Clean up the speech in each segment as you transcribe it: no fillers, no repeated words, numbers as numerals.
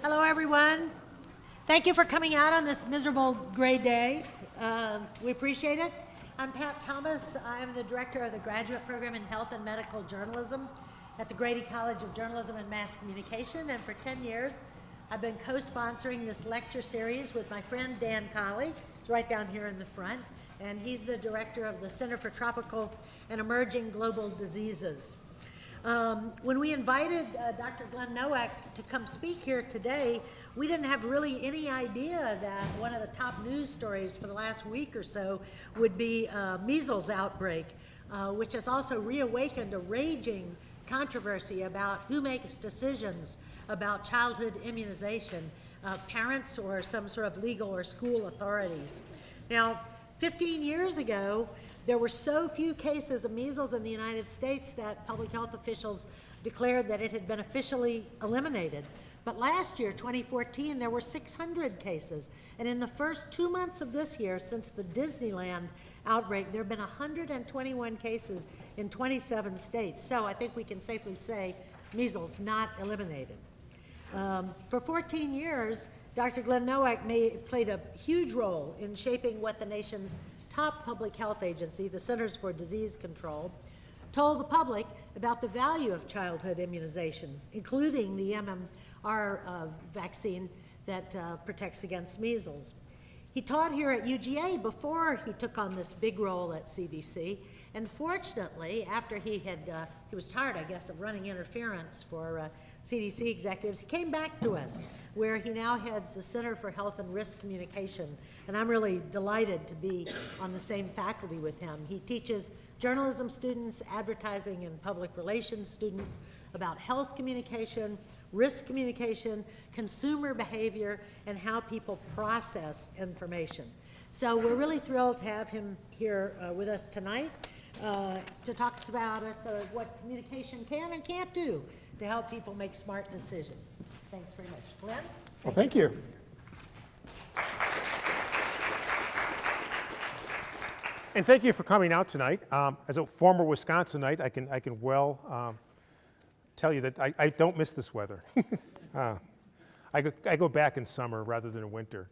Hello, everyone. Thank you for coming out on this miserable gray day. We appreciate it. I'm Pat Thomas. I'm the director of the graduate program in health and medical journalism at the Grady College of Journalism and Mass Communication. And for 10 years, I've been co-sponsoring this lecture series with my friend Dan Colley. He's right down here in the front. And he's the director of the Center for Tropical and Emerging Global Diseases. When we invited Dr. Glen Nowak to come speak here today, we didn't have really any idea that one of the top news stories for the last week or so would be measles outbreak, which has also reawakened a raging controversy about who makes decisions about childhood immunization, parents or some sort of legal or school authorities. Now, 15 years ago, there were so few cases of measles in the United States that public health officials declared that it had been officially eliminated. But last year, 2014, there were 600 cases. And in the first 2 months of this year, since the Disneyland outbreak, there have been 121 cases in 27 states. So I think we can safely say measles not eliminated. For 14 years, Dr. Glen Nowak played a huge role in shaping what the nation's top public health agency, the Centers for Disease Control, told the public about the value of childhood immunizations, including the MMR vaccine that protects against measles. He taught here at UGA before he took on this big role at CDC, and fortunately, after he was tired, I guess, of running interference for CDC executives, he came back to us, where he now heads the Center for Health and Risk Communication, and I'm really delighted to be on the same faculty with him. He teaches journalism students, advertising and public relations students about health communication, risk communication, consumer behavior, and how people process information. So we're really thrilled to have him here with us tonight to talk about what communication can and can't do to help people make smart decisions. Thanks very much. Glen? Well, thank you. And thank you for coming out tonight. As a former Wisconsinite, I can well tell you that I don't miss this weather. I go back in summer rather than in winter.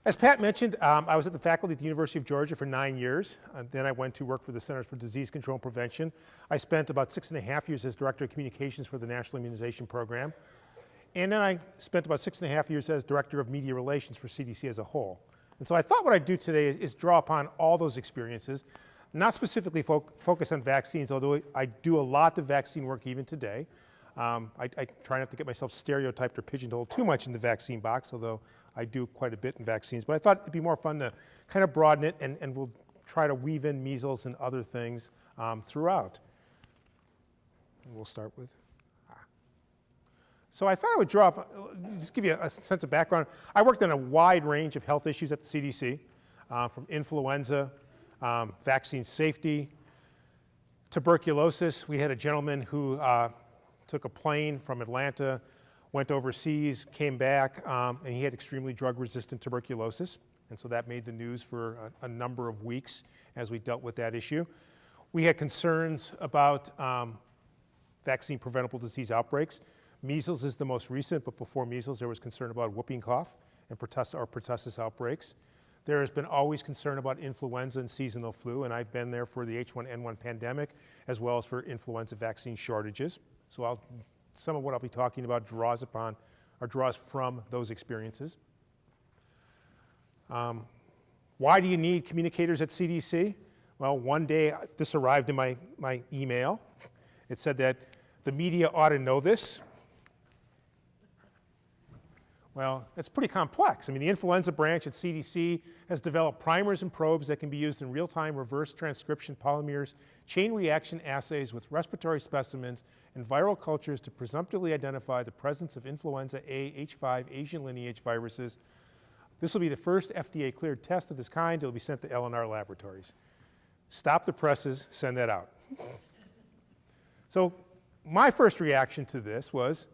As Pat mentioned, I was at the faculty at the University of Georgia for 9 years. Then I went to work for the Centers for Disease Control and Prevention. I spent about 6.5 years as Director of Communications for the National Immunization Program. And then I spent about 6.5 years as Director of Media Relations for CDC as a whole. And so I thought what I'd do today is draw upon all those experiences, not specifically focus on vaccines, although I do a lot of vaccine work even today. I try not to get myself stereotyped or pigeonholed too much in the vaccine box, although I do quite a bit in vaccines. But I thought it'd be more fun to kind of broaden it, and we'll try to weave in measles and other things throughout. And we'll start with. So I thought I would just give you a sense of background. I worked on a wide range of health issues at the CDC, from influenza, vaccine safety, tuberculosis. We had a gentleman who took a plane from Atlanta, went overseas, came back, and he had extremely drug-resistant tuberculosis. And so that made the news for a number of weeks as we dealt with that issue. We had concerns about vaccine preventable disease outbreaks. Measles is the most recent, but before measles, there was concern about whooping cough and pertussis outbreaks. There has been always concern about influenza and seasonal flu, and I've been there for the H1N1 pandemic, as well as for influenza vaccine shortages. So some of what I'll be talking about draws from those experiences. Why do you need communicators at CDC? Well, one day this arrived in my email. It said that the media ought to know this. Well, it's pretty complex. I mean, the influenza branch at CDC has developed primers and probes that can be used in real-time reverse transcription polymers, chain reaction assays with respiratory specimens and viral cultures to presumptively identify the presence of influenza A, H5, Asian lineage viruses. This will be the first FDA-cleared test of this kind. It will be sent to LNR laboratories. Stop the presses, send that out. So my first reaction to this was,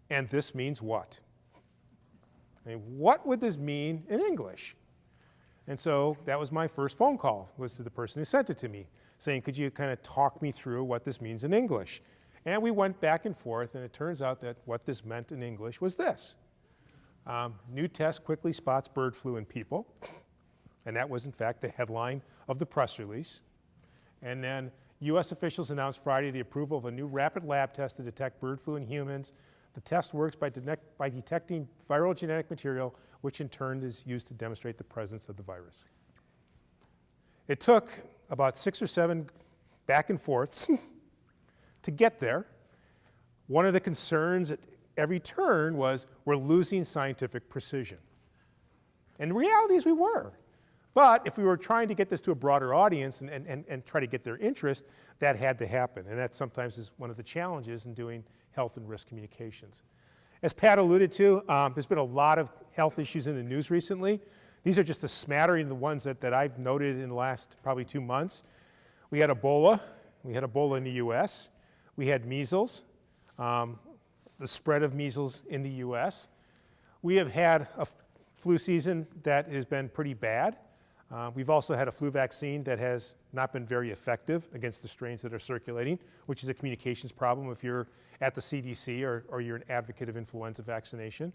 and this means what? I mean, what would this mean in English? And so that was my first phone call, was to the person who sent it to me, saying, could you kind of talk me through what this means in English? And we went back and forth, and it turns out that what this meant in English was this. New test quickly spots bird flu in people. And that was, in fact, the headline of the press release. And then U.S. officials announced Friday the approval of a new rapid lab test to detect bird flu in humans. The test works by detecting viral genetic material, which in turn is used to demonstrate the presence of the virus. It took about 6 or 7 back and forths to get there. One of the concerns at every turn was we're losing scientific precision. And the reality is we were. But if we were trying to get this to a broader audience and try to get their interest, that had to happen. And that sometimes is one of the challenges in doing health and risk communications. As Pat alluded to, there's been a lot of health issues in the news recently. These are just a smattering of the ones that I've noted in the last probably 2 months. We had Ebola. We had Ebola in the US. We had measles, the spread of measles in the US. We have had a flu season that has been pretty bad. We've also had a flu vaccine that has not been very effective against the strains that are circulating, which is a communications problem if you're at the CDC or you're an advocate of influenza vaccination.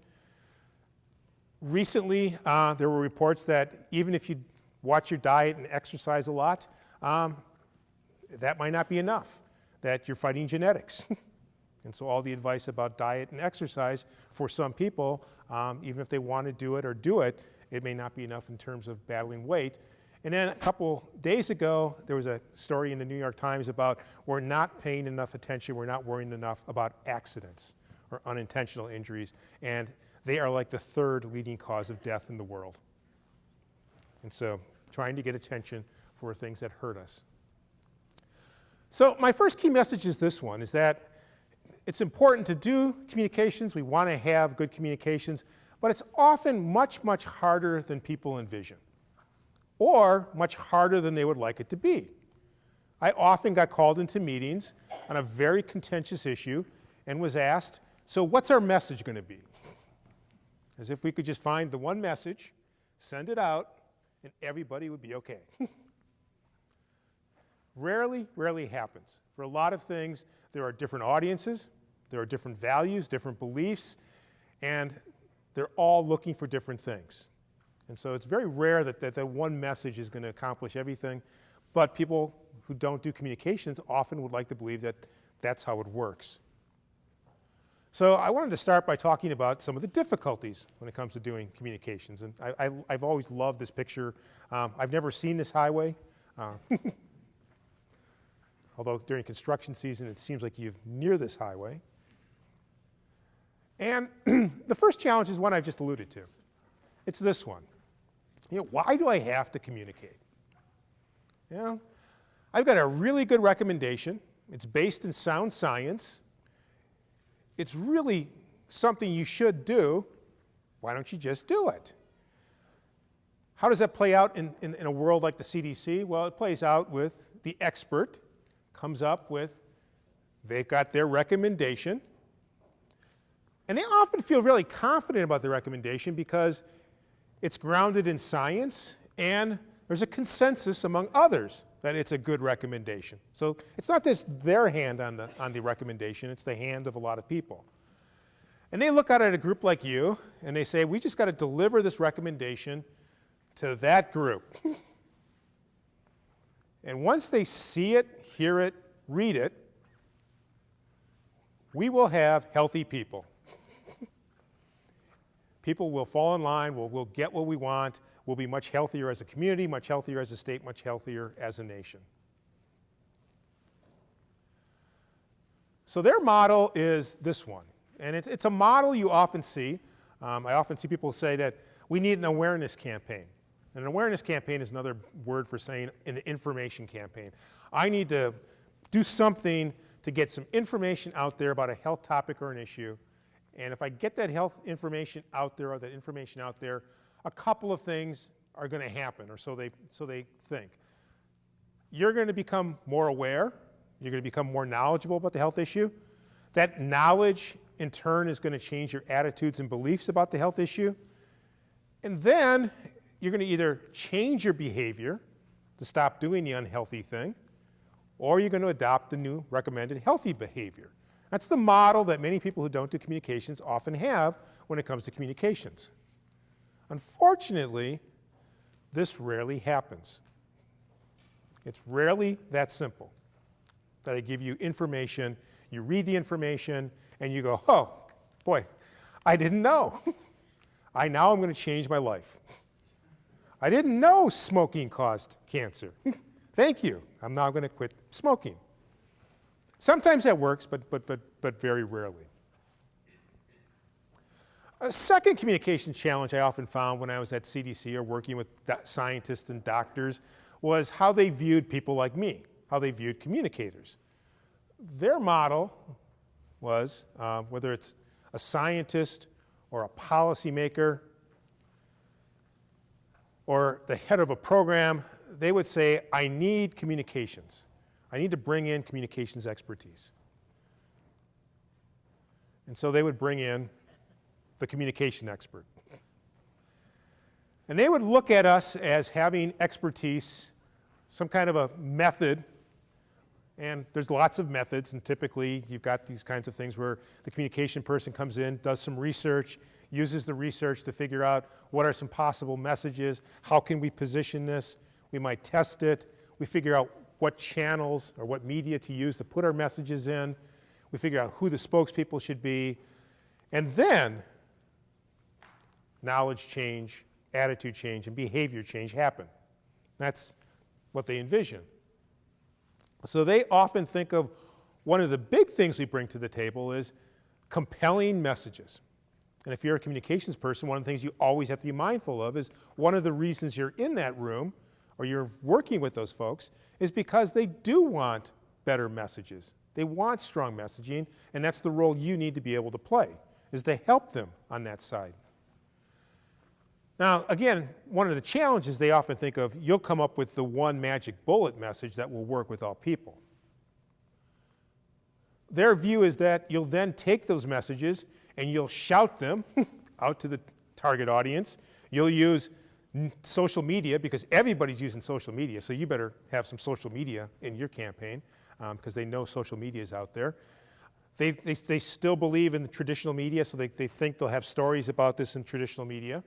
Recently, there were reports that even if you watch your diet and exercise a lot, that might not be enough, that you're fighting genetics. And so all the advice about diet and exercise for some people, even if they want to do it, it may not be enough in terms of battling weight. And then a couple days ago, there was a story in the New York Times about we're not paying enough attention, we're not worrying enough about accidents or unintentional injuries, and they are like the 3rd leading cause of death in the world. And so trying to get attention for things that hurt us. So my first key message is this one, is that it's important to do communications. We want to have good communications, but it's often much, much harder than people envision, or much harder than they would like it to be. I often got called into meetings on a very contentious issue and was asked, so what's our message going to be? As if we could just find the one message, send it out, and everybody would be okay. Rarely happens. For a lot of things, there are different audiences, there are different values, different beliefs, and they're all looking for different things. And so it's very rare that one message is going to accomplish everything, but people who don't do communications often would like to believe that that's how it works. So I wanted to start by talking about some of the difficulties when it comes to doing communications. And I've always loved this picture. I've never seen this highway. Although during construction season, it seems like you're near this highway. And the first challenge is one I've just alluded to. It's this one. Why do I have to communicate? I've got a really good recommendation. It's based in sound science. It's really something you should do. Why don't you just do it? How does that play out in a world like the CDC? Well, it plays out with the expert comes up with, they've got their recommendation. And they often feel really confident about the recommendation because it's grounded in science and there's a consensus among others that it's a good recommendation. So it's not just their hand on the recommendation, it's the hand of a lot of people. And they look out at a group like you and they say, we just got to deliver this recommendation to that group. And once they see it, hear it, read it, we will have healthy people. People will fall in line, we'll get what we want, we'll be much healthier as a community, much healthier as a state, much healthier as a nation. So their model is this one, and it's a model you often see. I often see people say that we need an awareness campaign. And an awareness campaign is another word for saying an information campaign. I need to do something to get some information out there about a health topic or an issue. And if I get that health information out there or that information out there, a couple of things are going to happen, or so they think. You're going to become more aware. You're going to become more knowledgeable about the health issue. That knowledge, in turn, is going to change your attitudes and beliefs about the health issue. And then you're going to either change your behavior to stop doing the unhealthy thing, or you're going to adopt the new recommended healthy behavior. That's the model that many people who don't do communications often have when it comes to communications. Unfortunately, this rarely happens. It's rarely that simple, that I give you information, you read the information, and you go, oh, boy, I didn't know. Now I'm going to change my life. I didn't know smoking caused cancer. Thank you. I'm now going to quit smoking. Sometimes that works, but very rarely. A second communication challenge I often found when I was at CDC or working with scientists and doctors was how they viewed people like me, how they viewed communicators. Their model was, whether it's a scientist or a policymaker or the head of a program, they would say, I need communications. I need to bring in communications expertise. And so they would bring in the communication expert. And they would look at us as having expertise, some kind of a method, and there's lots of methods, and typically you've got these kinds of things where the communication person comes in, does some research, uses the research to figure out what are some possible messages, how can we position this, we might test it, we figure out what channels or what media to use to put our messages in, we figure out who the spokespeople should be, and then knowledge change, attitude change, and behavior change happen. That's what they envision. So they often think of one of the big things we bring to the table is compelling messages. And if you're a communications person, one of the things you always have to be mindful of is one of the reasons you're in that room or you're working with those folks is because they do want better messages. They want strong messaging, and that's the role you need to be able to play, is to help them on that side. Now, again, one of the challenges they often think of, you'll come up with the one magic bullet message that will work with all people. Their view is that you'll then take those messages and you'll shout them out to the target audience. You'll use social media because everybody's using social media, so you better have some social media in your campaign because they know social media is out there. They still believe in the traditional media, so they think they'll have stories about this in traditional media.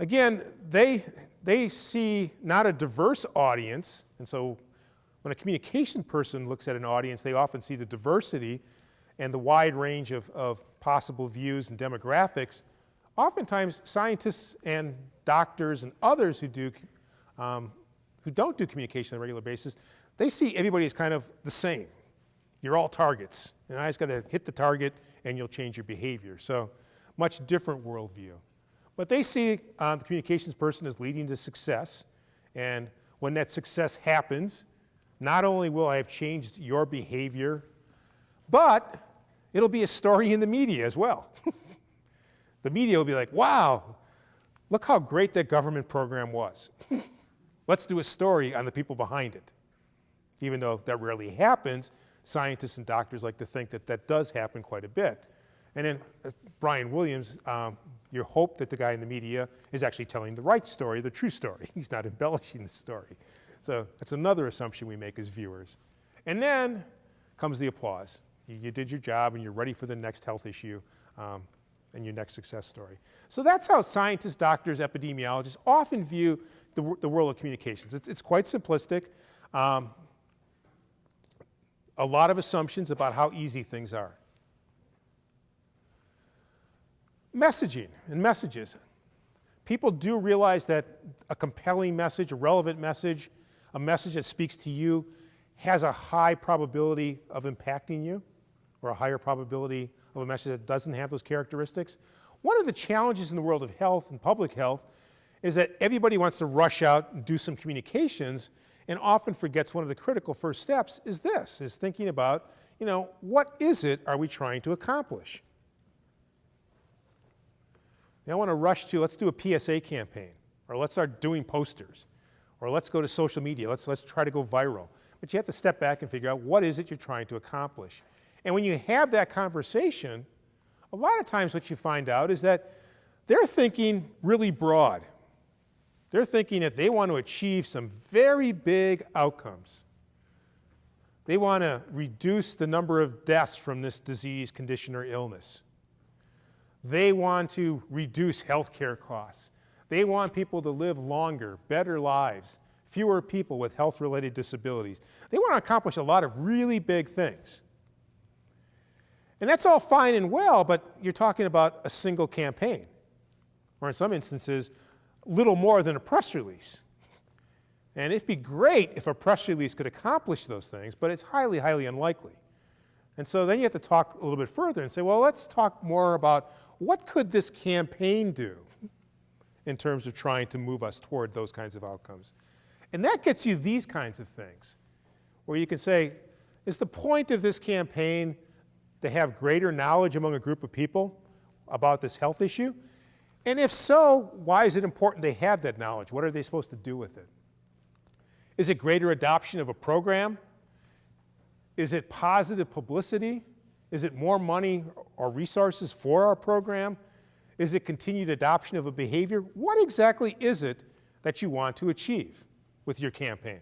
Again, they see not a diverse audience, and so when a communication person looks at an audience, they often see the diversity and the wide range of possible views and demographics. Oftentimes, scientists and doctors and others who don't do communication on a regular basis, they see everybody as kind of the same. You're all targets, and I just got to hit the target and you'll change your behavior. So, much different worldview. But they see the communications person as leading to success, and when that success happens, not only will I have changed your behavior, but it'll be a story in the media as well. The media will be like, wow, look how great that government program was. Let's do a story on the people behind it. Even though that rarely happens, scientists and doctors like to think that that does happen quite a bit. And then Brian Williams, you hope that the guy in the media is actually telling the right story, the true story. He's not embellishing the story. So that's another assumption we make as viewers. And then comes the applause. You did your job and you're ready for the next health issue and your next success story. So that's how scientists, doctors, epidemiologists often view the world of communications. It's quite simplistic. A lot of assumptions about how easy things are. Messaging and messages. People do realize that a compelling message, a relevant message, a message that speaks to you has a high probability of impacting you, or a higher probability of a message that doesn't have those characteristics. One of the challenges in the world of health and public health is that everybody wants to rush out and do some communications and often forgets one of the critical first steps is this, is thinking about, what is it are we trying to accomplish? Now I want to rush to, let's do a PSA campaign, or let's start doing posters, or let's go to social media, let's try to go viral. But you have to step back and figure out what is it you're trying to accomplish. And when you have that conversation, a lot of times what you find out is that they're thinking really broad. They're thinking that they want to achieve some very big outcomes. They want to reduce the number of deaths from this disease, condition, or illness. They want to reduce healthcare costs. They want people to live longer, better lives, fewer people with health-related disabilities. They want to accomplish a lot of really big things. And that's all fine and well, but you're talking about a single campaign, or in some instances, little more than a press release. And it'd be great if a press release could accomplish those things, but it's highly, highly unlikely. And so then you have to talk a little bit further and say, well, let's talk more about what could this campaign do in terms of trying to move us toward those kinds of outcomes. And that gets you these kinds of things, where you can say, is the point of this campaign to have greater knowledge among a group of people about this health issue? And if so, why is it important they have that knowledge? What are they supposed to do with it? Is it greater adoption of a program? Is it positive publicity? Is it more money or resources for our program? Is it continued adoption of a behavior? What exactly is it that you want to achieve with your campaign?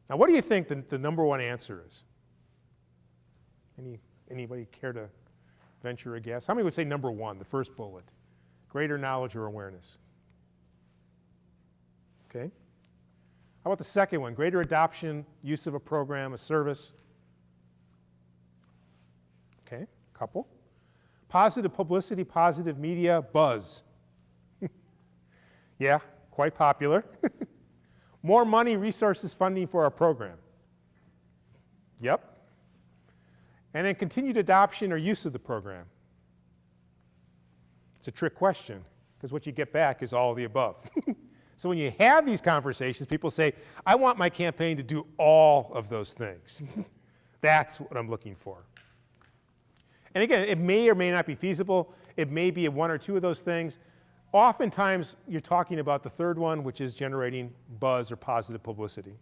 Now, what do you think the number one answer is? Anybody care to venture a guess? How many would say number one, the first bullet? Greater knowledge or awareness? Okay. How about the second one? Greater adoption, use of a program, a service? Okay, couple. Positive publicity, positive media, buzz. Yeah, quite popular. More money, resources, funding for our program. Yep. And then continued adoption or use of the program. It's a trick question, because what you get back is all of the above. So when you have these conversations, people say, I want my campaign to do all of those things. That's what I'm looking for. And again, it may or may not be feasible. It may be one or two of those things. Oftentimes, you're talking about the third one, which is generating buzz or positive publicity.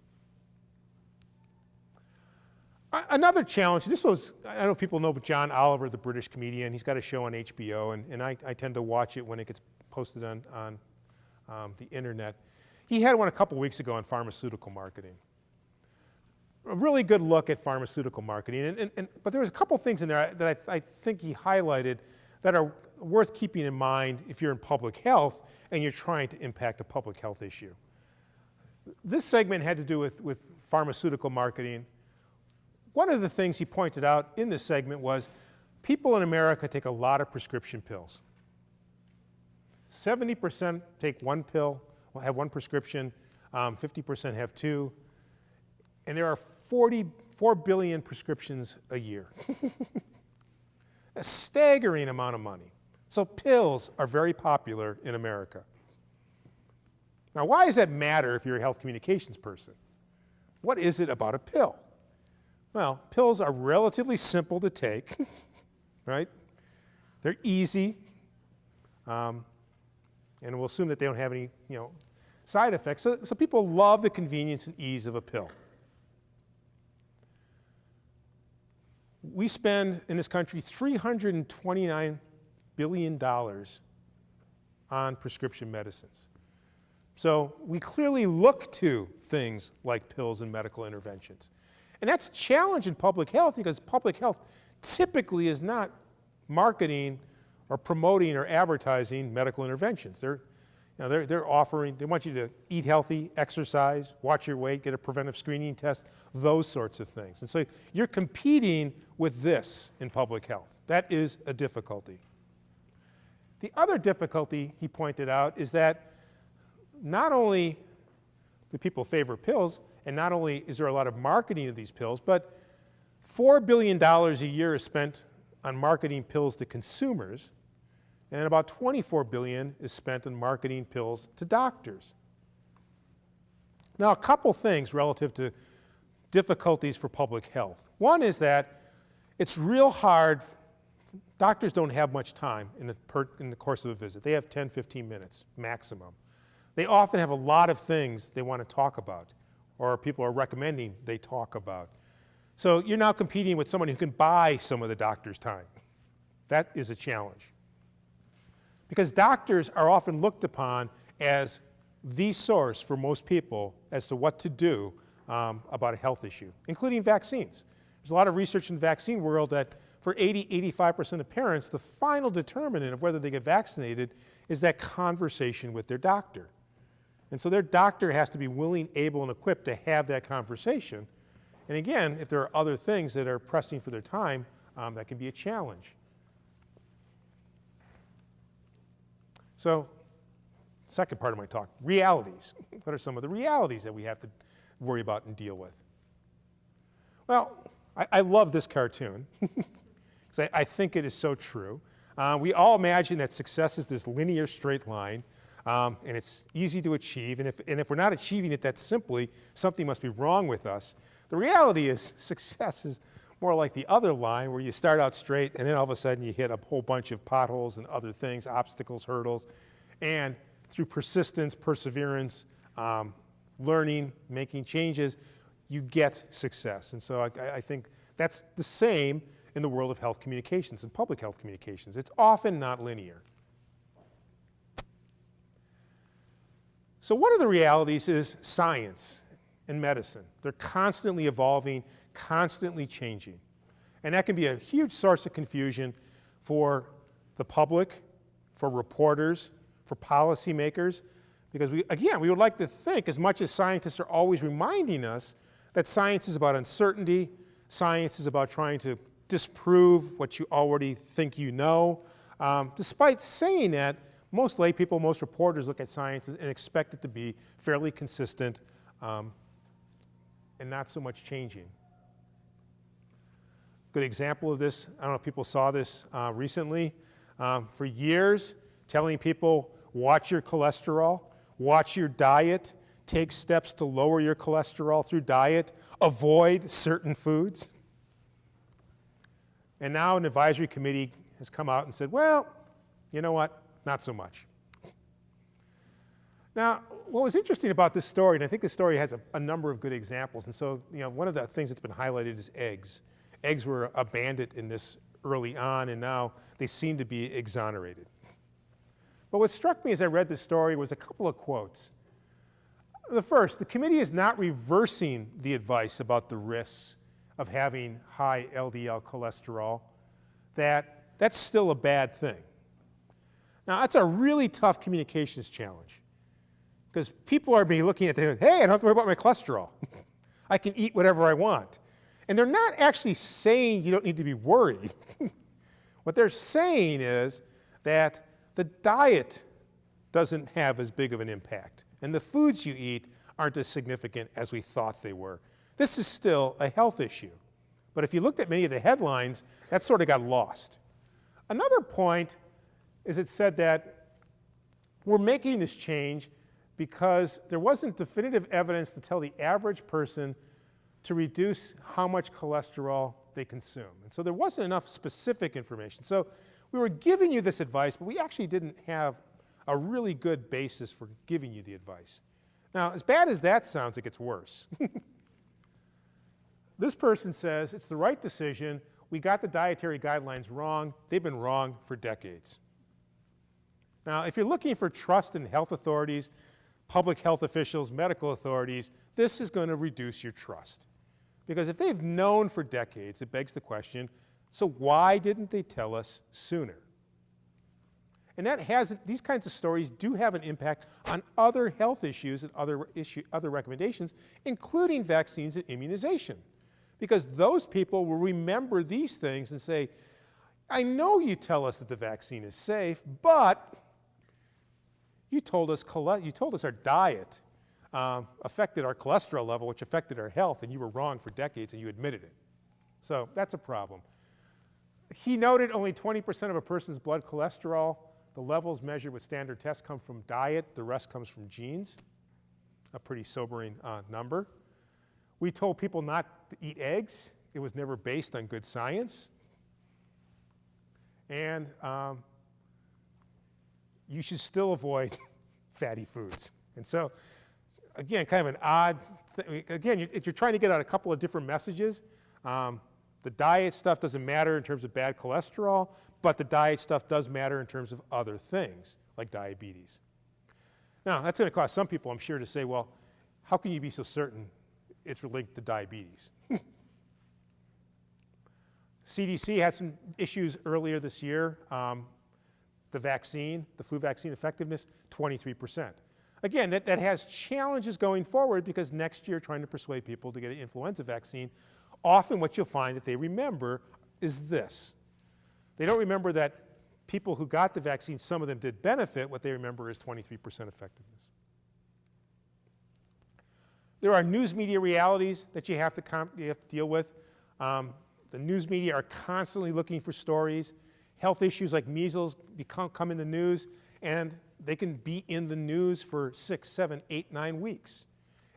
Another challenge, this was, I don't know if people know John Oliver, the British comedian. He's got a show on HBO, and I tend to watch it when it gets posted on the internet. He had one a couple weeks ago on pharmaceutical marketing. A really good look at pharmaceutical marketing, but there was a couple things in there that I think he highlighted that are worth keeping in mind if you're in public health and you're trying to impact a public health issue. This segment had to do with pharmaceutical marketing. One of the things he pointed out in this segment was people in America take a lot of prescription pills. 70% take one pill, will have one prescription, 50% have two, and there are 44 billion prescriptions a year. A staggering amount of money. So pills are very popular in America. Now, why does that matter if you're a health communications person? What is it about a pill? Well, pills are relatively simple to take, right? They're easy, and we'll assume that they don't have any, side effects. So people love the convenience and ease of a pill. We spend in this country $329 billion on prescription medicines. So we clearly look to things like pills and medical interventions. And that's a challenge in public health because public health typically is not marketing or promoting or advertising medical interventions. They're offering, they want you to eat healthy, exercise, watch your weight, get a preventive screening test, those sorts of things. And so you're competing with this in public health. That is a difficulty. The other difficulty, he pointed out, is that not only do people favor pills, and not only is there a lot of marketing of these pills, but $4 billion a year is spent on marketing pills to consumers, and about $24 billion is spent on marketing pills to doctors. Now, a couple things relative to difficulties for public health. One is that it's real hard. Doctors don't have much time in the course of a visit. They have 10, 15 minutes maximum. They often have a lot of things they want to talk about, or people are recommending they talk about. So you're now competing with someone who can buy some of the doctor's time. That is a challenge. Because doctors are often looked upon as the source for most people as to what to do about a health issue, including vaccines. There's a lot of research in the vaccine world that for 85% of parents, the final determinant of whether they get vaccinated is that conversation with their doctor. And so their doctor has to be willing, able, and equipped to have that conversation. And again, if there are other things that are pressing for their time, that can be a challenge. So, second part of my talk, realities. What are some of the realities that we have to worry about and deal with? Well, I love this cartoon, because I think it is so true. We all imagine that success is this linear straight line, and it's easy to achieve, and if we're not achieving it that simply, something must be wrong with us. The reality is success is more like the other line where you start out straight and then all of a sudden you hit a whole bunch of potholes and other things, obstacles, hurdles, and through persistence, perseverance, learning, making changes, you get success. And so I think that's the same in the world of health communications and public health communications. It's often not linear. So one of the realities is science and medicine. They're constantly evolving, constantly changing. And that can be a huge source of confusion for the public, for reporters, for policymakers, because we would like to think, as much as scientists are always reminding us that science is about uncertainty, science is about trying to disprove what you already think you know. Despite saying that, most lay people, most reporters look at science and expect it to be fairly consistent and not so much changing. Good example of this, I don't know if people saw this recently. For years, telling people, watch your cholesterol, watch your diet, take steps to lower your cholesterol through diet, avoid certain foods. And now an advisory committee has come out and said, well, you know what, not so much. Now, what was interesting about this story, and I think this story has a number of good examples, and so one of the things that's been highlighted is eggs. Eggs were a bandit in this early on, and now they seem to be exonerated. But what struck me as I read this story was a couple of quotes. The first, the committee is not reversing the advice about the risks of having high LDL cholesterol, that's still a bad thing. Now, that's a really tough communications challenge, because people are being looking at the, hey, I don't have to worry about my cholesterol. I can eat whatever I want. And they're not actually saying you don't need to be worried. What they're saying is that the diet doesn't have as big of an impact, and the foods you eat aren't as significant as we thought they were. This is still a health issue. But if you looked at many of the headlines, that sort of got lost. Another point is it said that we're making this change because there wasn't definitive evidence to tell the average person to reduce how much cholesterol they consume. And so there wasn't enough specific information. So we were giving you this advice, but we actually didn't have a really good basis for giving you the advice. Now, as bad as that sounds, it gets worse. This person says it's the right decision. We got the dietary guidelines wrong. They've been wrong for decades. Now, if you're looking for trust in health authorities, public health officials, medical authorities, this is going to reduce your trust. Because if they've known for decades, it begs the question, so why didn't they tell us sooner? And these kinds of stories do have an impact on other health issues and other recommendations, including vaccines and immunization. Because those people will remember these things and say, I know you tell us that the vaccine is safe, but you told us our diet affected our cholesterol level, which affected our health, and you were wrong for decades, and you admitted it. So that's a problem. He noted only 20% of a person's blood cholesterol, the levels measured with standard tests, come from diet. The rest comes from genes, a pretty sobering number. We told people not to eat eggs. It was never based on good science. And you should still avoid fatty foods. And so, again, kind of an odd thing. Again, you're trying to get out a couple of different messages. The diet stuff doesn't matter in terms of bad cholesterol, but the diet stuff does matter in terms of other things, like diabetes. Now, that's going to cause some people, I'm sure, to say, well, how can you be so certain it's linked to diabetes. CDC had some issues earlier this year. The vaccine, the flu vaccine effectiveness, 23%. Again, that has challenges going forward because next year trying to persuade people to get an influenza vaccine, often what you'll find that they remember is this. They don't remember that people who got the vaccine, some of them did benefit. What they remember is 23% effectiveness. There are news media realities that you have to deal with. The news media are constantly looking for stories. Health issues like measles come in the news, and they can be in the news for 6, 7, 8, 9 weeks.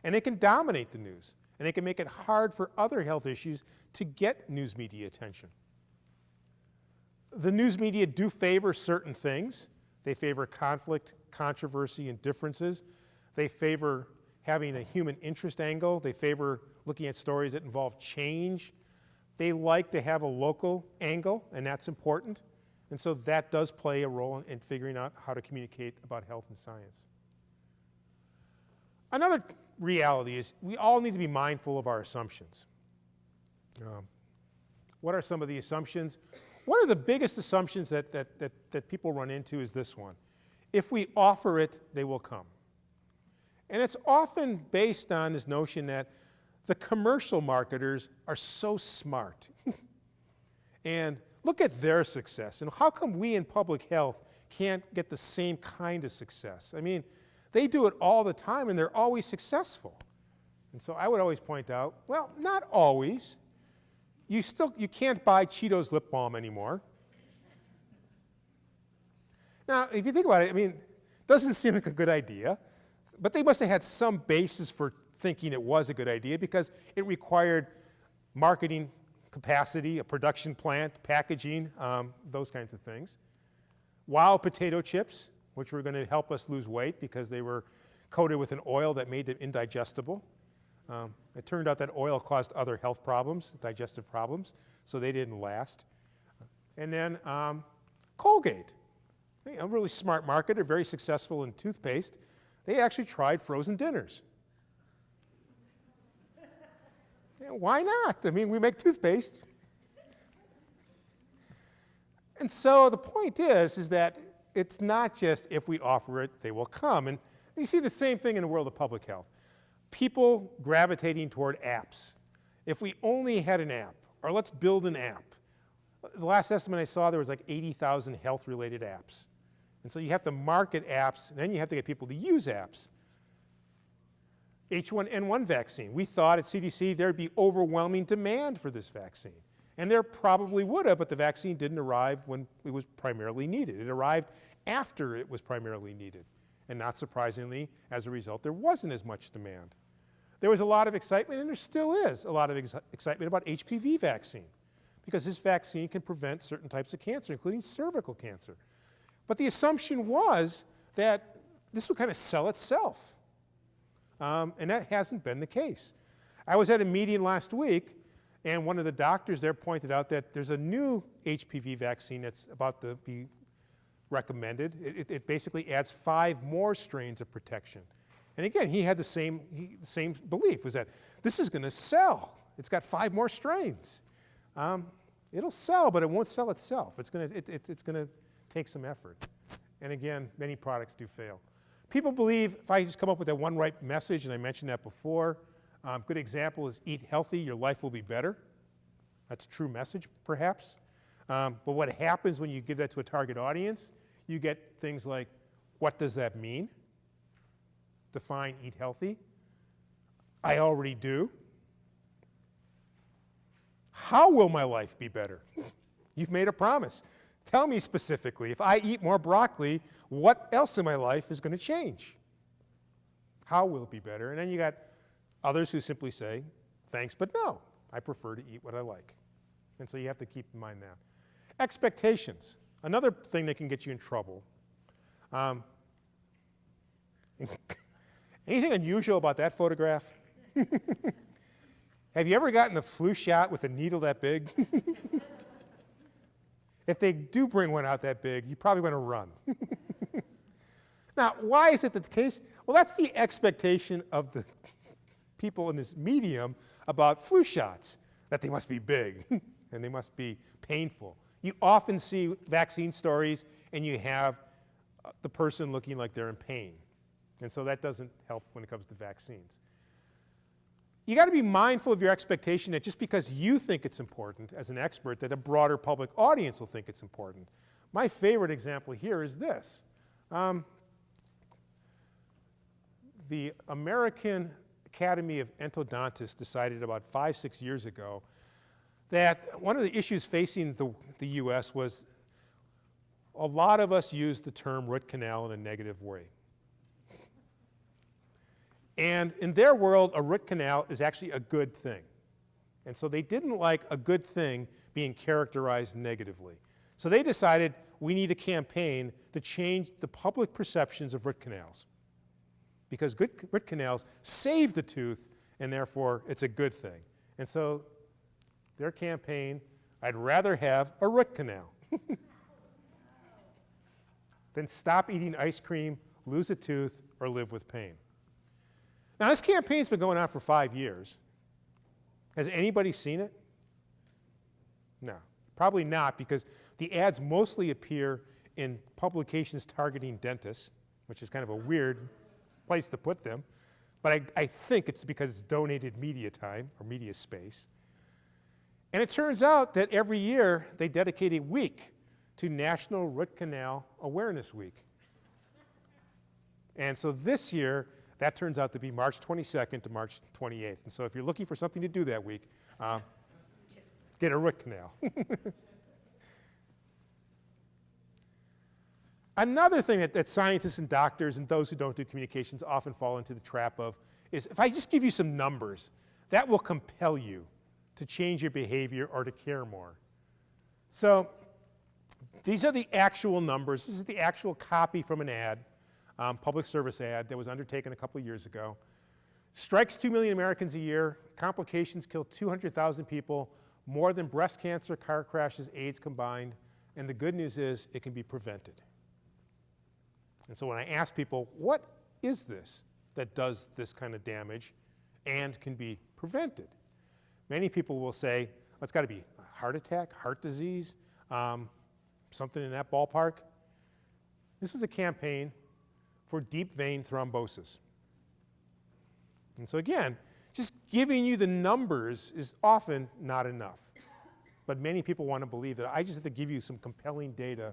And they can dominate the news, and they can make it hard for other health issues to get news media attention. The news media do favor certain things. They favor conflict, controversy, and differences. They favor having a human interest angle. They favor looking at stories that involve change. They like to have a local angle, and that's important. And so that does play a role in figuring out how to communicate about health and science. Another reality is we all need to be mindful of our assumptions. What are some of the assumptions? One of the biggest assumptions that people run into is this one. If we offer it, they will come. And it's often based on this notion that the commercial marketers are so smart. And look at their success. And how come we in public health can't get the same kind of success? I mean, they do it all the time and they're always successful. And so I would always point out, well, not always. You can't buy Cheetos lip balm anymore. Now, if you think about it, I mean, it doesn't seem like a good idea, but they must have had some basis for thinking it was a good idea because it required marketing capacity, a production plant, packaging, those kinds of things. Wild potato chips, which were going to help us lose weight because they were coated with an oil that made them indigestible. It turned out that oil caused other health problems, digestive problems, so they didn't last. And then Colgate, a really smart marketer, very successful in toothpaste. They actually tried frozen dinners. Yeah, why not? I mean, we make toothpaste. And so the point is that it's not just if we offer it, they will come. And you see the same thing in the world of public health. People gravitating toward apps. If we only had an app, or let's build an app. The last estimate I saw, there was like 80,000 health-related apps. And so you have to market apps, and then you have to get people to use apps. H1N1 vaccine. We thought at CDC there'd be overwhelming demand for this vaccine. And there probably would have, but the vaccine didn't arrive when it was primarily needed. It arrived after it was primarily needed. And not surprisingly, as a result, there wasn't as much demand. There was a lot of excitement, and there still is a lot of excitement about HPV vaccine, because this vaccine can prevent certain types of cancer, including cervical cancer. But the assumption was that this would kind of sell itself. And that hasn't been the case. I was at a meeting last week, and one of the doctors there pointed out that there's a new HPV vaccine that's about to be recommended. It basically adds 5 more strains of protection. And again, he had the same belief, was that this is going to sell. It's got 5 more strains. It'll sell, but it won't sell itself. It's going to take some effort. And again, many products do fail. People believe if I just come up with that one right message, and I mentioned that before, a good example is eat healthy, your life will be better. That's a true message, perhaps. But what happens when you give that to a target audience, you get things like, what does that mean? Define eat healthy. I already do. How will my life be better? You've made a promise. Tell me specifically, if I eat more broccoli, what else in my life is going to change? How will it be better? And then you got others who simply say, thanks, but no. I prefer to eat what I like. And so you have to keep in mind that. Expectations. Another thing that can get you in trouble. Anything unusual about that photograph? Have you ever gotten a flu shot with a needle that big? If they do bring one out that big, you probably want to run. Now, why is it the case? Well, that's the expectation of people in this medium about flu shots, that they must be big and they must be painful. You often see vaccine stories and you have the person looking like they're in pain. And so that doesn't help when it comes to vaccines. You got to be mindful of your expectation that just because you think it's important as an expert, that a broader public audience will think it's important. My favorite example here is this. The American Academy of Endodontists decided about 5-6 years ago that one of the issues facing the US was a lot of us use the term root canal in a negative way. And in their world, a root canal is actually a good thing. And so they didn't like a good thing being characterized negatively. So they decided we need a campaign to change the public perceptions of root canals. Because good root canals save the tooth, and therefore it's a good thing. And so their campaign, I'd rather have a root canal than stop eating ice cream, lose a tooth, or live with pain. Now, this campaign's been going on for 5 years. Has anybody seen it? No, probably not, because the ads mostly appear in publications targeting dentists, which is kind of a weird place to put them. But I think it's because it's donated media time or media space. And it turns out that every year they dedicate a week to National Root Canal Awareness Week. And so this year, that turns out to be March 22nd to March 28th. And so if you're looking for something to do that week, get a root canal. Another thing that scientists and doctors and those who don't do communications often fall into the trap of is if I just give you some numbers, that will compel you to change your behavior or to care more. So these are the actual numbers. This is the actual copy from an ad. Public service ad that was undertaken a couple of years ago. Strikes 2 million Americans a year, complications kill 200,000 people, more than breast cancer, car crashes, AIDS combined, and the good news is it can be prevented. And so when I ask people, what is this that does this kind of damage and can be prevented? Many people will say, well, it's got to be a heart attack, heart disease, something in that ballpark. This was a campaign for deep vein thrombosis. And so again, just giving you the numbers is often not enough. But many people want to believe that I just have to give you some compelling data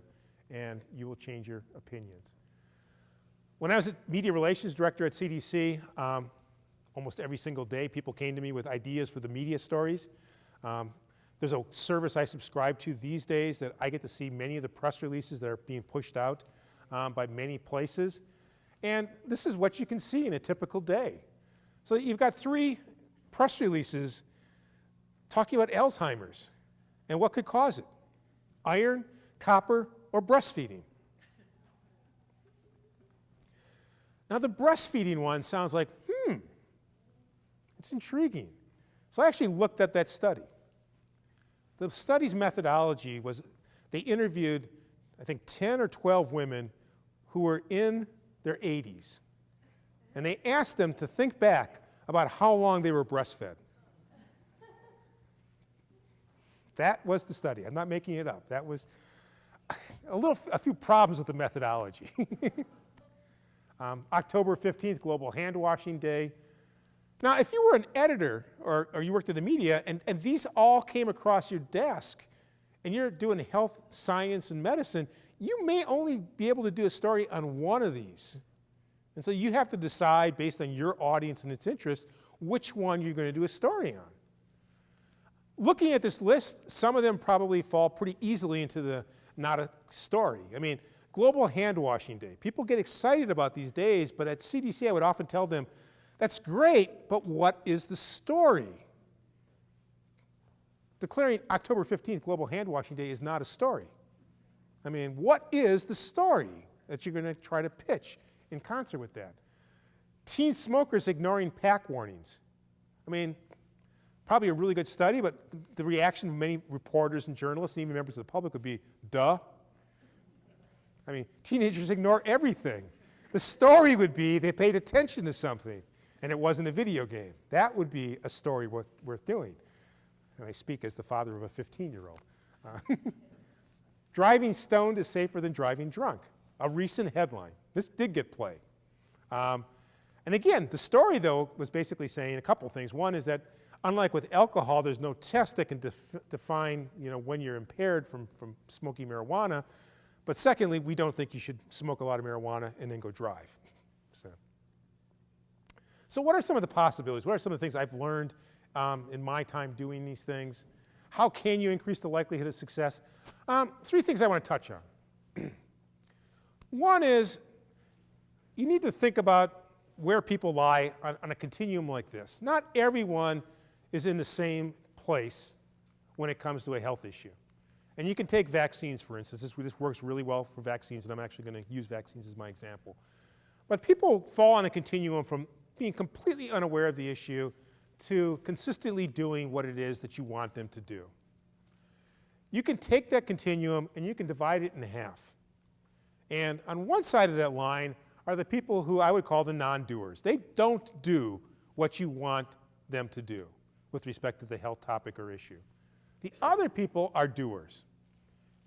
and you will change your opinions. When I was media relations director at CDC, almost every single day people came to me with ideas for the media stories. There's a service I subscribe to these days that I get to see many of the press releases that are being pushed out by many places. And this is what you can see in a typical day. So you've got 3 press releases talking about Alzheimer's and what could cause it: iron, copper, or breastfeeding. Now the breastfeeding one sounds like, it's intriguing. So I actually looked at that study. The study's methodology was they interviewed, I think, 10 or 12 women who were in their 80s. And they asked them to think back about how long they were breastfed. That was the study. I'm not making it up. That was a few problems with the methodology. October 15th, Global Hand Washing Day. Now, if you were an editor or you worked in the media and these all came across your desk and you're doing health, science, and medicine, you may only be able to do a story on one of these. And so you have to decide, based on your audience and its interest, which one you're going to do a story on. Looking at this list, some of them probably fall pretty easily into the not a story. I mean, Global Hand Washing Day. People get excited about these days, but at CDC I would often tell them, that's great, but what is the story? Declaring October 15th Global Hand Washing Day is not a story. I mean, what is the story that you're going to try to pitch in concert with that? Teen smokers ignoring pack warnings. I mean, probably a really good study, but the reaction of many reporters and journalists and even members of the public would be, duh. I mean, teenagers ignore everything. The story would be they paid attention to something. and it wasn't a video game. That would be a story worth doing. And I speak as the father of a 15-year-old. Driving stoned is safer than driving drunk. A recent headline. This did get play. And again, the story, though, was basically saying a couple things. One is that unlike with alcohol, there's no test that can define when you're impaired from smoking marijuana. But secondly, we don't think you should smoke a lot of marijuana and then go drive. So what are some of the possibilities? What are some of the things I've learned in my time doing these things? How can you increase the likelihood of success? 3 things I want to touch on. One is you need to think about where people lie on a continuum like this. Not everyone is in the same place when it comes to a health issue. And you can take vaccines, for instance. This works really well for vaccines, and I'm actually going to use vaccines as my example. But people fall on a continuum from being completely unaware of the issue to consistently doing what it is that you want them to do. You can take that continuum and you can divide it in half. And on one side of that line are the people who I would call the non-doers. They don't do what you want them to do with respect to the health topic or issue. The other people are doers.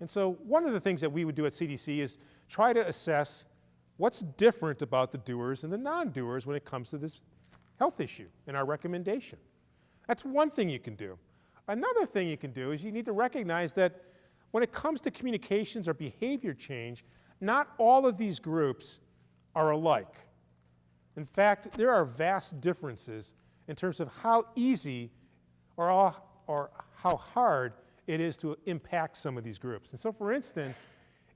And so one of the things that we would do at CDC is try to assess what's different about the doers and the non-doers when it comes to this health issue in our recommendation. That's one thing you can do. Another thing you can do is you need to recognize that when it comes to communications or behavior change, not all of these groups are alike. In fact, there are vast differences in terms of how easy or how hard it is to impact some of these groups. And so, for instance,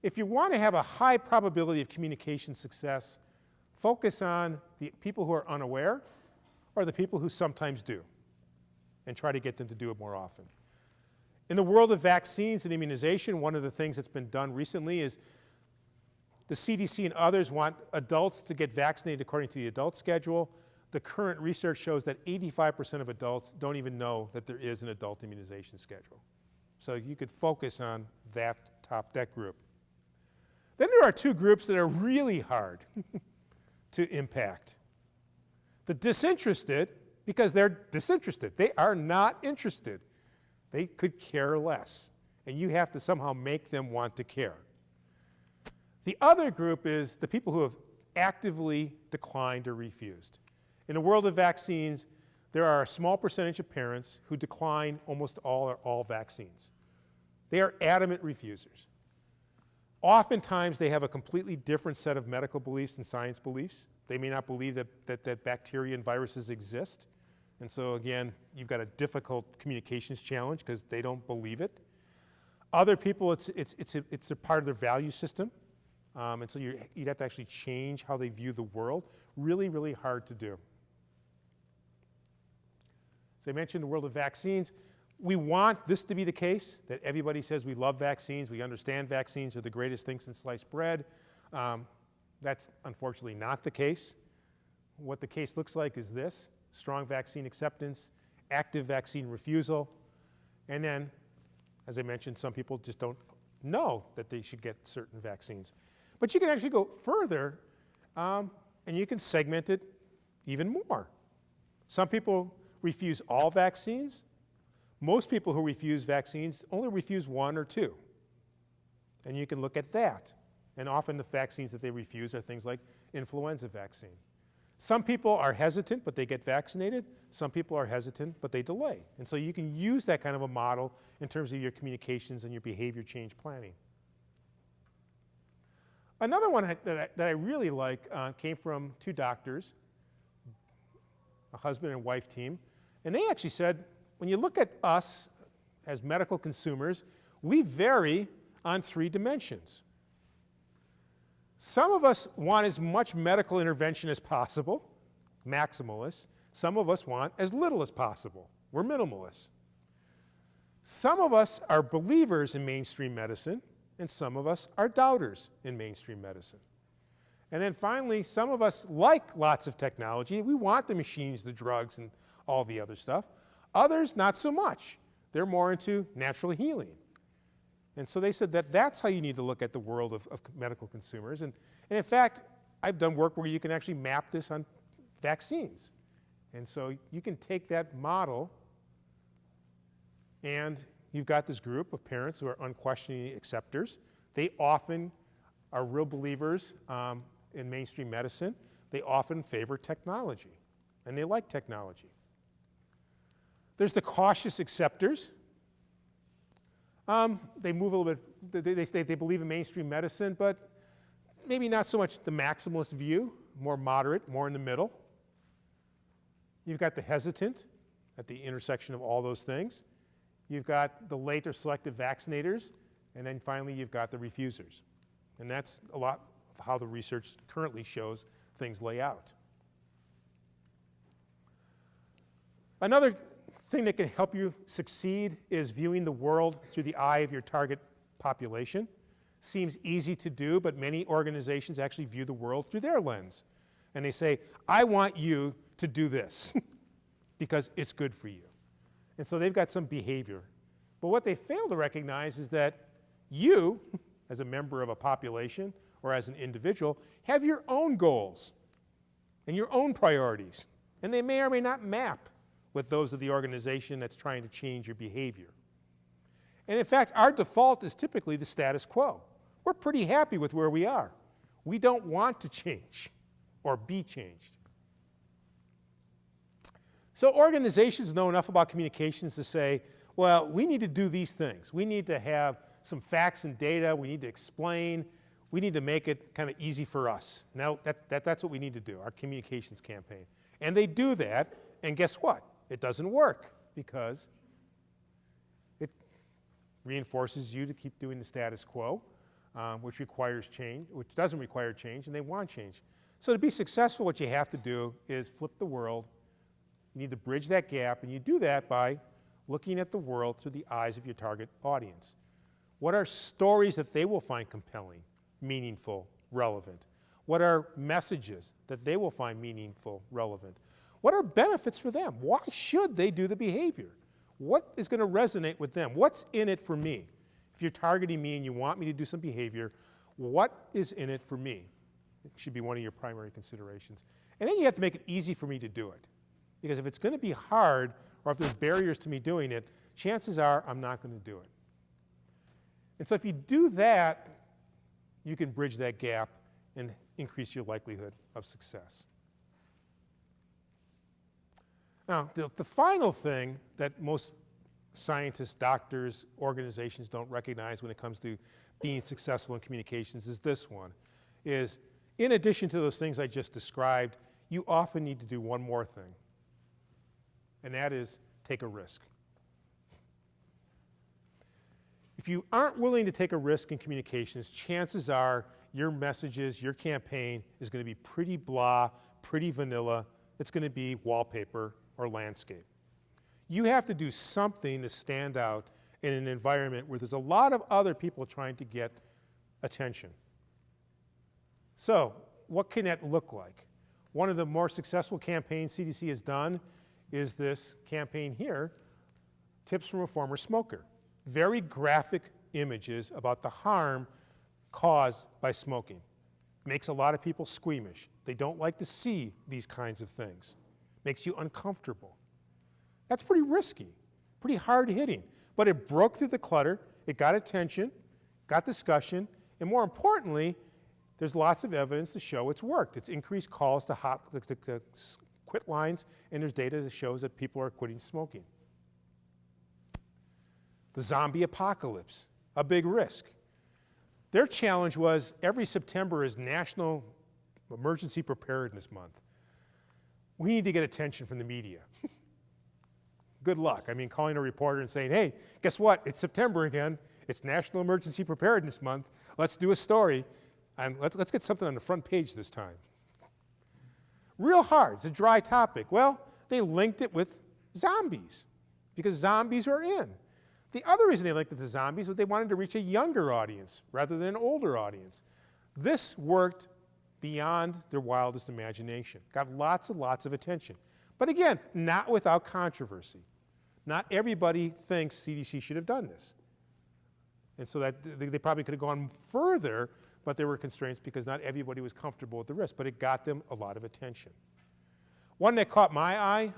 if you want to have a high probability of communication success, focus on the people who are unaware or the people who sometimes do, and try to get them to do it more often. In the world of vaccines and immunization, one of the things that's been done recently is the CDC and others want adults to get vaccinated according to the adult schedule. The current research shows that 85% of adults don't even know that there is an adult immunization schedule. So you could focus on that group. Then there are 2 groups that are really hard to impact. The disinterested, because they're disinterested. They are not interested. They could care less. And you have to somehow make them want to care. The other group is the people who have actively declined or refused. In the world of vaccines, there are a small percentage of parents who decline almost all or all vaccines. They are adamant refusers. Oftentimes, they have a completely different set of medical beliefs and science beliefs. They may not believe that bacteria and viruses exist. And so, again, you've got a difficult communications challenge because they don't believe it. Other people, it's a part of their value system. And so you'd have to actually change how they view the world. Really, really hard to do. As I mentioned, the world of vaccines, we want this to be the case, that everybody says we love vaccines, we understand vaccines are the greatest thing since sliced bread. That's unfortunately not the case. What the case looks like is this: strong vaccine acceptance, active vaccine refusal, and then, as I mentioned, some people just don't know that they should get certain vaccines. But you can actually go further, and you can segment it even more. Some people refuse all vaccines. Most people who refuse vaccines only refuse 1 or 2. And you can look at that. And often the vaccines that they refuse are things like influenza vaccine. Some people are hesitant, but they get vaccinated. Some people are hesitant, but they delay. And so you can use that kind of a model in terms of your communications and your behavior change planning. Another one that I really like came from 2 doctors, a husband and wife team. And they actually said, when you look at us as medical consumers, we vary on 3 dimensions. Some of us want as much medical intervention as possible, maximalists. Some of us want as little as possible. We're minimalists. Some of us are believers in mainstream medicine, and some of us are doubters in mainstream medicine. And then finally, some of us like lots of technology. We want the machines, the drugs, and all the other stuff. Others, not so much. They're more into natural healing. And so they said that that's how you need to look at the world of medical consumers. And in fact, I've done work where you can actually map this on vaccines. And so you can take that model, and you've got this group of parents who are unquestioning acceptors. They often are real believers in mainstream medicine. They often favor technology, and they like technology. There's the cautious acceptors. They move a little bit, they believe in mainstream medicine, but maybe not so much the maximalist view, more moderate, more in the middle. You've got the hesitant at the intersection of all those things. You've got the late or selective vaccinators, and then finally you've got the refusers. And that's a lot of how the research currently shows things lay out. Another thing that can help you succeed is viewing the world through the eye of your target population. Seems easy to do, but many organizations actually view the world through their lens. And they say, I want you to do this because it's good for you. And so they've got some behavior. But what they fail to recognize is that you, as a member of a population or as an individual, have your own goals and your own priorities. And they may or may not map with those of the organization that's trying to change your behavior. And in fact, our default is typically the status quo. We're pretty happy with where we are. We don't want to change or be changed. So organizations know enough about communications to say, well, we need to do these things. We need to have some facts and data. We need to explain. We need to make it kind of easy for us. Now, that's what we need to do, our communications campaign. And they do that, and guess what? It doesn't work because it reinforces you to keep doing the status quo, which requires change, which doesn't require change, and they want change. So to be successful, what you have to do is flip the world. You need to bridge that gap, and you do that by looking at the world through the eyes of your target audience. What are stories that they will find compelling, meaningful, relevant? What are messages that they will find meaningful, relevant? What are benefits for them? Why should they do the behavior? What is going to resonate with them? What's in it for me? If you're targeting me and you want me to do some behavior, what is in it for me? It should be one of your primary considerations. And then you have to make it easy for me to do it. Because if it's going to be hard, or if there's barriers to me doing it, chances are I'm not going to do it. And so if you do that, you can bridge that gap and increase your likelihood of success. Now, the final thing that most scientists, doctors, organizations don't recognize when it comes to being successful in communications is this one, is in addition to those things I just described, you often need to do one more thing, and that is take a risk. If you aren't willing to take a risk in communications, chances are your messages, your campaign is going to be pretty blah, pretty vanilla. It's going to be wallpaper or landscape. You have to do something to stand out in an environment where there's a lot of other people trying to get attention. So, what can that look like? One of the more successful campaigns CDC has done is this campaign here, Tips from a Former Smoker. Very graphic images about the harm caused by smoking. Makes a lot of people squeamish. They don't like to see these kinds of things. Makes you uncomfortable. That's pretty risky, pretty hard hitting. But it broke through the clutter, it got attention, got discussion, and more importantly, there's lots of evidence to show it's worked. It's increased calls to quit lines, and there's data that shows that people are quitting smoking. The zombie apocalypse, a big risk. Their challenge was every September is National Emergency Preparedness Month. We need to get attention from the media. Good luck. I mean, calling a reporter and saying, hey, guess what? It's September again. It's National Emergency Preparedness Month. Let's do a story, and let's get something on the front page this time. Real hard. It's a dry topic. Well, they linked it with zombies because zombies are in. The other reason they linked it to zombies was they wanted to reach a younger audience rather than an older audience. This worked beyond their wildest imagination. Got lots and lots of attention. But again, not without controversy. Not everybody thinks CDC should have done this. And so that they probably could have gone further, but there were constraints because not everybody was comfortable with the risk, but it got them a lot of attention. One that caught my eye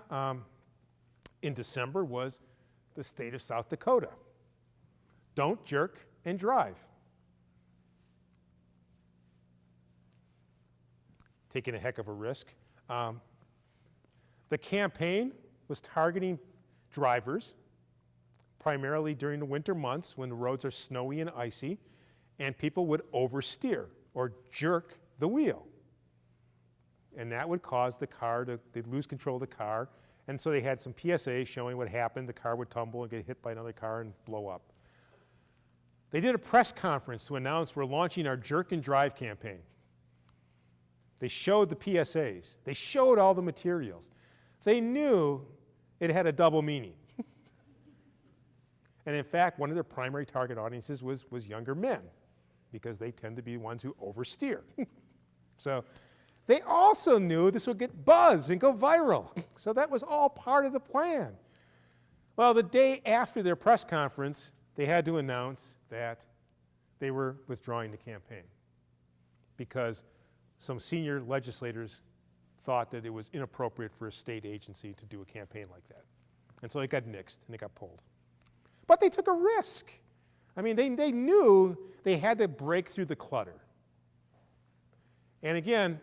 in December was the state of South Dakota. Don't jerk and drive. Taking a heck of a risk. The campaign was targeting drivers, primarily during the winter months when the roads are snowy and icy, and people would oversteer or jerk the wheel. And that would cause the car they'd lose control of the car. And so they had some PSAs showing what happened. The car would tumble and get hit by another car and blow up. They did a press conference to announce we're launching our Jerk and Drive campaign. They showed the PSAs. They showed all the materials. They knew it had a double meaning. And in fact, one of their primary target audiences was younger men, because they tend to be the ones who oversteer. So they also knew this would get buzz and go viral. So that was all part of the plan. Well, the day after their press conference, they had to announce that they were withdrawing the campaign because some senior legislators thought that it was inappropriate for a state agency to do a campaign like that. And so it got nixed and it got pulled. But they took a risk. I mean, they knew they had to break through the clutter. And again,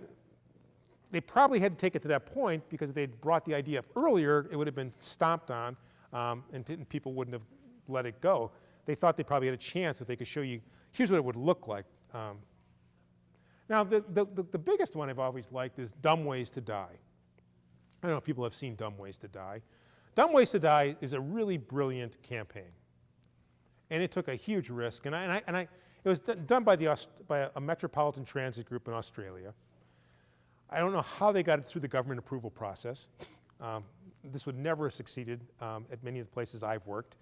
they probably had to take it to that point because if they'd brought the idea up earlier, it would have been stomped on and people wouldn't have let it go. They thought they probably had a chance if they could show you, here's what it would look like. Now, the biggest one I've always liked is Dumb Ways to Die. I don't know if people have seen Dumb Ways to Die. Dumb Ways to Die is a really brilliant campaign. And it took a huge risk. And it was done by a metropolitan transit group in Australia. I don't know how they got it through the government approval process. This would never have succeeded at many of the places I've worked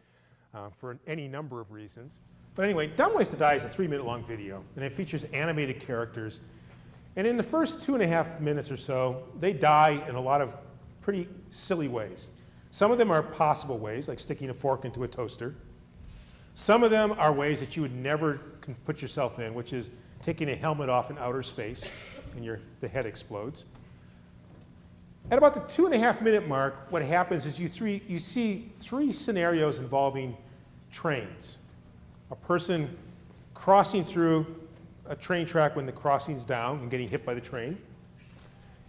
for any number of reasons. But anyway, Dumb Ways to Die is a 3-minute long video, and it features animated characters. And in the first 2.5 minutes or so, they die in a lot of pretty silly ways. Some of them are possible ways, like sticking a fork into a toaster. Some of them are ways that you would never put yourself in, which is taking a helmet off in outer space, and the head explodes. At about the 2.5-minute mark, what happens is you see 3 scenarios involving trains. A person crossing through a train track when the crossing's down and getting hit by the train.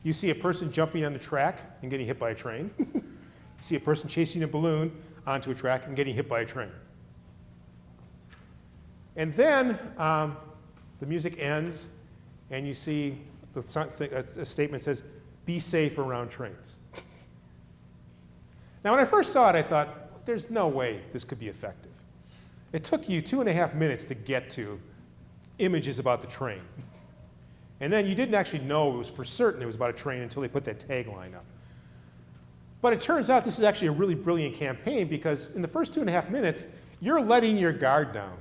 You see a person jumping on the track and getting hit by a train. You see a person chasing a balloon onto a track and getting hit by a train. And then the music ends, and you see a statement says, "Be safe around trains." Now, when I first saw it, I thought, there's no way this could be effective. It took you 2.5 minutes to get to images about the train. And then you didn't actually know it was for certain it was about a train until they put that tagline up. But it turns out this is actually a really brilliant campaign because in the first 2.5 minutes, you're letting your guard down.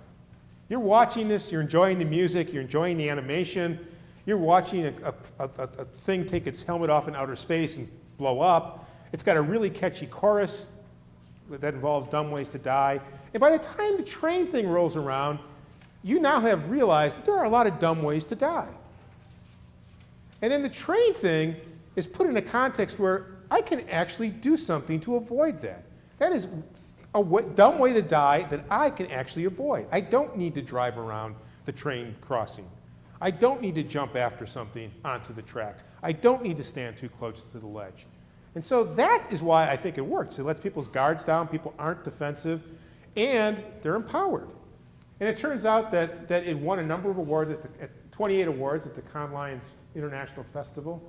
You're watching this, you're enjoying the music, you're enjoying the animation, you're watching a thing take its helmet off in outer space and blow up. It's got a really catchy chorus that involves Dumb Ways to Die. And by the time the train thing rolls around, you now have realized that there are a lot of dumb ways to die. And then the train thing is put in a context where I can actually do something to avoid that. That is a dumb way to die that I can actually avoid. I don't need to drive around the train crossing. I don't need to jump after something onto the track. I don't need to stand too close to the ledge. And so that is why I think it works. It lets people's guards down, people aren't defensive, and they're empowered. And it turns out that it won a number of awards, at 28 awards at the Cannes Lions International Festival,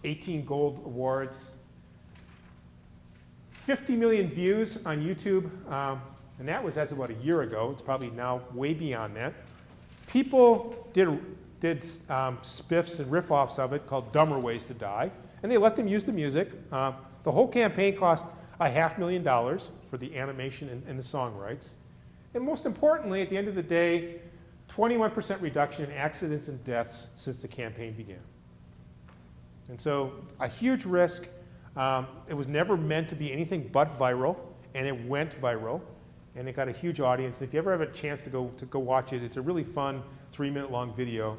18 gold awards, 50 million views on YouTube, and that was as of about a year ago. It's probably now way beyond that. People did spiffs and riff-offs of it called Dumber Ways to Die, and they let them use the music. The whole campaign cost $500,000 for the animation and the song rights. And most importantly, at the end of the day, 21% reduction in accidents and deaths since the campaign began. And so a huge risk. It was never meant to be anything but viral, and it went viral, and it got a huge audience. If you ever have a chance to go watch it, it's a really fun 3-minute long video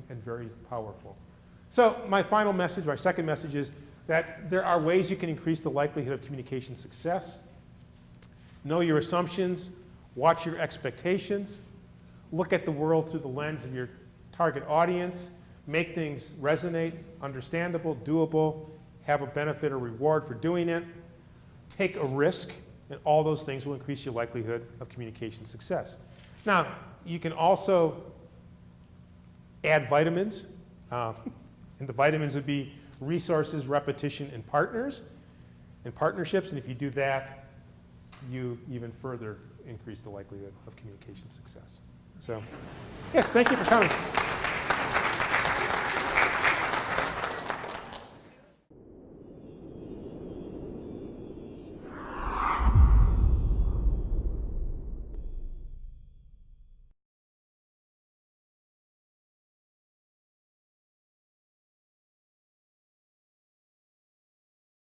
and very powerful. So my final message, my second message is that there are ways you can increase the likelihood of communication success. Know your assumptions, watch your expectations, look at the world through the lens of your target audience, make things resonate, understandable, doable, have a benefit or reward for doing it, take a risk, and all those things will increase your likelihood of communication success. Now, you can also add vitamins, and the vitamins would be resources, repetition, and partnerships, and if you do that, you even further increase the likelihood of communication success. So, yes, thank you for coming.